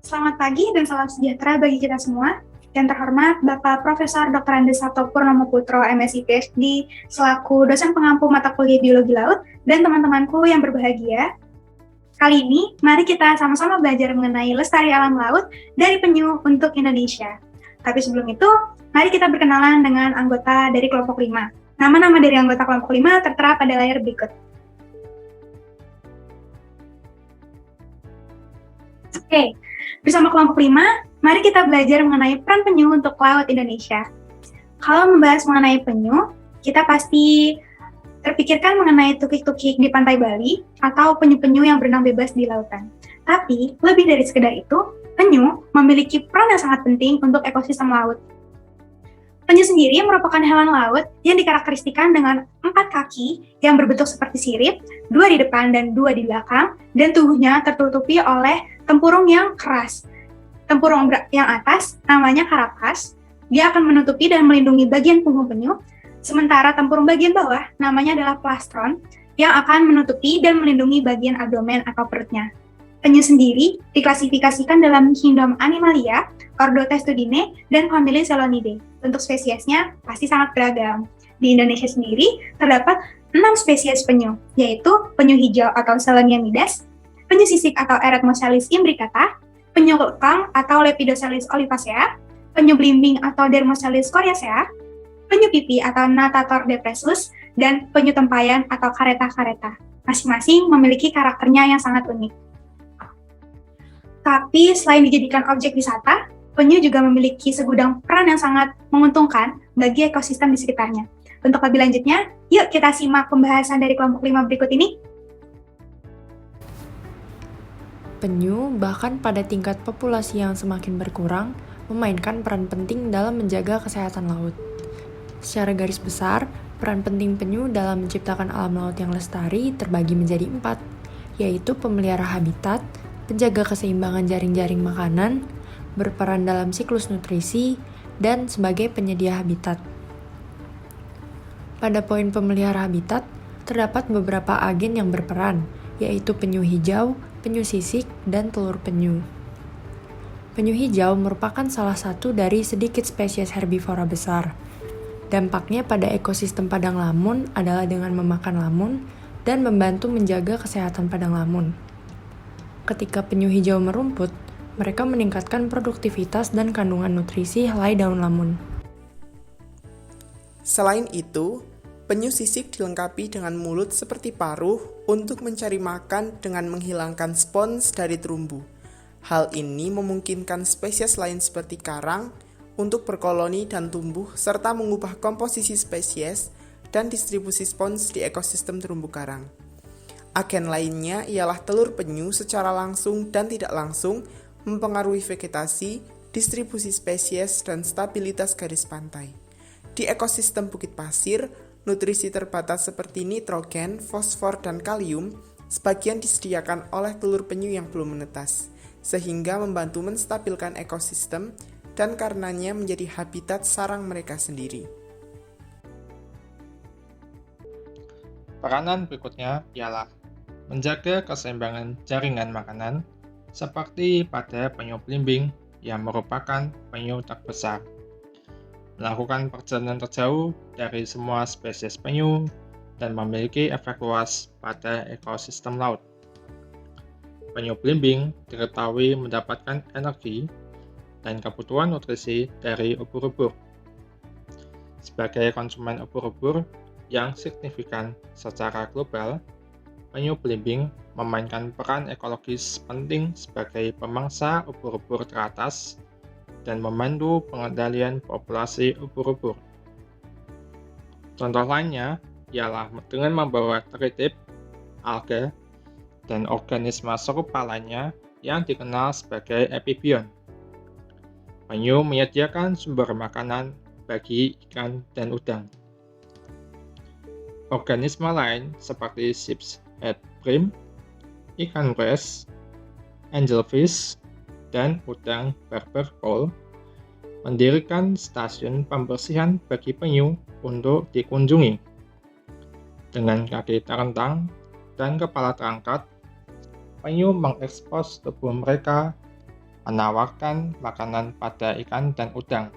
Selamat pagi dan salam sejahtera bagi kita semua. Yang terhormat Bapak Profesor Dr. Andes Sato Purnomo Putro, MSc PhD, selaku dosen pengampu mata kuliah Biologi Laut, dan teman-temanku yang berbahagia. Kali ini, mari kita sama-sama belajar mengenai lestari alam laut dari penyu untuk Indonesia. Tapi sebelum itu, mari kita berkenalan dengan anggota dari kelompok 5. Nama-nama dari anggota kelompok 5 tertera pada layar berikut. Oke, bersama kelompok 5, mari kita belajar mengenai peran penyu untuk laut Indonesia. Kalau membahas mengenai penyu, kita pasti terpikirkan mengenai tukik-tukik di pantai Bali atau penyu-penyu yang berenang bebas di lautan. Tapi, lebih dari sekedar itu, penyu memiliki peran yang sangat penting untuk ekosistem laut. Penyu sendiri merupakan hewan laut yang dikarakteristikan dengan 4 kaki yang berbentuk seperti sirip, 2 di depan dan 2 di belakang, dan tubuhnya tertutupi oleh tempurung yang keras. Tempurung yang atas namanya karapas, dia akan menutupi dan melindungi bagian punggung penyu, sementara tempurung bagian bawah namanya adalah plastron, yang akan menutupi dan melindungi bagian abdomen atau perutnya. Penyu sendiri diklasifikasikan dalam kingdom Animalia, ordo Testudine, dan famili Selonidae. Untuk spesiesnya pasti sangat beragam. Di Indonesia sendiri terdapat 6 spesies penyu, yaitu penyu hijau atau Seloniamidas, penyu sisik atau Eretmosalis imbricata, penyu lekang atau Lepidosalis olivacea, penyu belimbing atau Dermosalis coriacea, penyu pipi atau Natator depressus, dan penyu tempayan atau Caretta. Masing-masing memiliki karakternya yang sangat unik. Tapi selain dijadikan objek wisata, penyu juga memiliki segudang peran yang sangat menguntungkan bagi ekosistem di sekitarnya. Untuk lebih lanjutnya, yuk kita simak pembahasan dari kelompok 5 berikut ini. Penyu, bahkan pada tingkat populasi yang semakin berkurang, memainkan peran penting dalam menjaga kesehatan laut. Secara garis besar, peran penting penyu dalam menciptakan alam laut yang lestari terbagi menjadi 4, yaitu pemelihara habitat, penjaga keseimbangan jaring-jaring makanan, berperan dalam siklus nutrisi, dan sebagai penyedia habitat. Pada poin pemelihara habitat, terdapat beberapa agen yang berperan, yaitu penyu hijau, penyu sisik, dan telur penyu. Penyu hijau merupakan salah satu dari sedikit spesies herbivora besar. Dampaknya pada ekosistem padang lamun adalah dengan memakan lamun dan membantu menjaga kesehatan padang lamun. Ketika penyu hijau merumput, mereka meningkatkan produktivitas dan kandungan nutrisi helai daun lamun. Selain itu, penyu sisik dilengkapi dengan mulut seperti paruh untuk mencari makan dengan menghilangkan spons dari terumbu. Hal ini memungkinkan spesies lain seperti karang untuk berkoloni dan tumbuh serta mengubah komposisi spesies dan distribusi spons di ekosistem terumbu karang. Agen lainnya ialah telur penyu secara langsung dan tidak langsung mempengaruhi vegetasi, distribusi spesies, dan stabilitas garis pantai. Di ekosistem bukit pasir, nutrisi terbatas seperti nitrogen, fosfor, dan kalium sebagian disediakan oleh telur penyu yang belum menetas, sehingga membantu menstabilkan ekosistem dan karenanya menjadi habitat sarang mereka sendiri. Peranan berikutnya ialah menjaga keseimbangan jaringan makanan, seperti pada penyu belimbing yang merupakan penyu terbesar. Melakukan perjalanan terjauh dari semua spesies penyu dan memiliki efek luas pada ekosistem laut. Penyu belimbing diketahui mendapatkan energi dan kebutuhan nutrisi dari ubur-ubur. Sebagai konsumen ubur-ubur yang signifikan secara global, penyu belimbing memainkan peran ekologis penting sebagai pemangsa ubur-ubur teratas dan membantu pengendalian populasi ubur-ubur. Contoh lainnya ialah dengan membawa teritip, alga, dan organisme serupa lainnya yang dikenal sebagai epibion. Penyu menyediakan sumber makanan bagi ikan dan udang. Organisme lain seperti sheep's-head bream, ikan breast, angelfish, dan udang barber coral mendirikan stasiun pembersihan bagi penyu untuk dikunjungi. Dengan kaki terentang dan kepala terangkat, penyu mengekspos tubuh mereka menawarkan makanan pada ikan dan udang.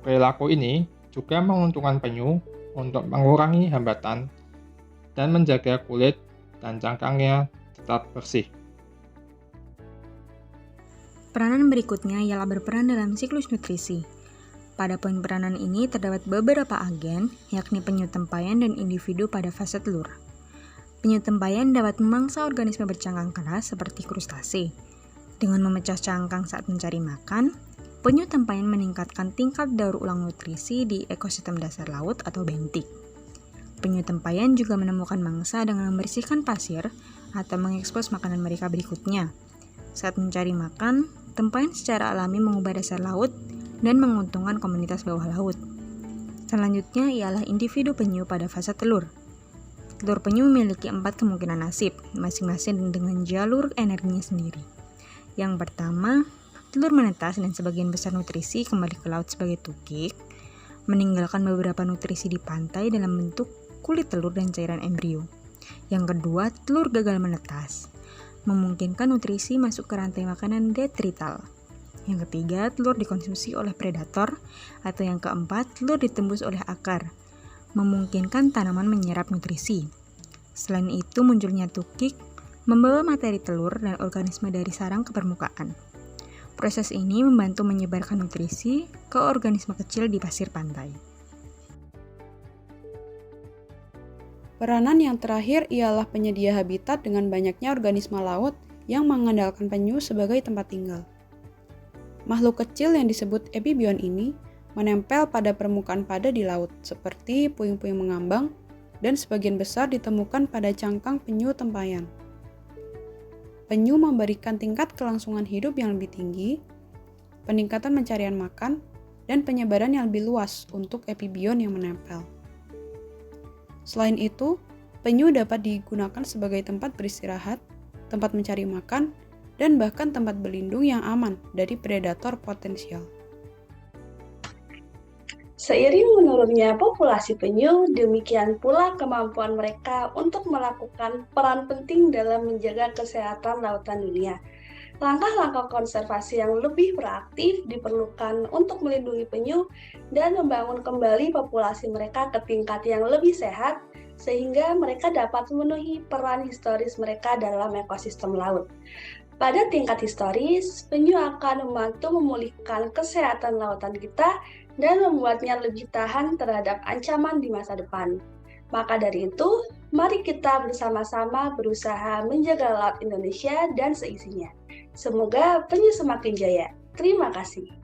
Perilaku ini juga menguntungkan penyu untuk mengurangi hambatan dan menjaga kulit dan cangkangnya tetap bersih. Peranan berikutnya ialah berperan dalam siklus nutrisi. Pada poin peranan ini terdapat beberapa agen, yakni penyu tempayan dan individu pada fase telur. Penyu tempayan dapat memangsa organisme bercangkang keras seperti krustase. Dengan memecah cangkang saat mencari makan, penyu tempayan meningkatkan tingkat daur ulang nutrisi di ekosistem dasar laut atau bentik. Penyu tempayan juga menemukan mangsa dengan membersihkan pasir atau mengekspos makanan mereka berikutnya. Saat mencari makan, tempayan secara alami mengubah dasar laut dan menguntungkan komunitas bawah laut. Selanjutnya ialah individu penyu pada fase telur. Telur penyu memiliki 4 kemungkinan nasib, masing-masing dengan jalur energinya sendiri. Yang pertama, telur menetas dan sebagian besar nutrisi kembali ke laut sebagai tukik, meninggalkan beberapa nutrisi di pantai dalam bentuk kulit telur dan cairan embrio. Yang kedua, telur gagal menetas, memungkinkan nutrisi masuk ke rantai makanan detrital. Yang ketiga, telur dikonsumsi oleh predator, atau yang keempat, telur ditembus oleh akar, memungkinkan tanaman menyerap nutrisi. Selain itu, munculnya tukik membawa materi telur dan organisme dari sarang ke permukaan. Proses ini membantu menyebarkan nutrisi ke organisme kecil di pasir pantai. Peranan yang terakhir ialah penyedia habitat dengan banyaknya organisme laut yang mengandalkan penyu sebagai tempat tinggal. Makhluk kecil yang disebut epibion ini menempel pada permukaan padat di laut, seperti puing-puing mengambang, dan sebagian besar ditemukan pada cangkang penyu tempayan. Penyu memberikan tingkat kelangsungan hidup yang lebih tinggi, peningkatan pencarian makan, dan penyebaran yang lebih luas untuk epibion yang menempel. Selain itu, penyu dapat digunakan sebagai tempat beristirahat, tempat mencari makan, dan bahkan tempat berlindung yang aman dari predator potensial. Seiring menurunnya populasi penyu, demikian pula kemampuan mereka untuk melakukan peran penting dalam menjaga kesehatan lautan dunia. Langkah-langkah konservasi yang lebih proaktif diperlukan untuk melindungi penyu dan membangun kembali populasi mereka ke tingkat yang lebih sehat, sehingga mereka dapat memenuhi peran historis mereka dalam ekosistem laut. Pada tingkat historis, penyu akan membantu memulihkan kesehatan lautan kita dan membuatnya lebih tahan terhadap ancaman di masa depan. Maka dari itu, mari kita bersama-sama berusaha menjaga laut Indonesia dan seisinya. Semoga penyu semakin jaya. Terima kasih.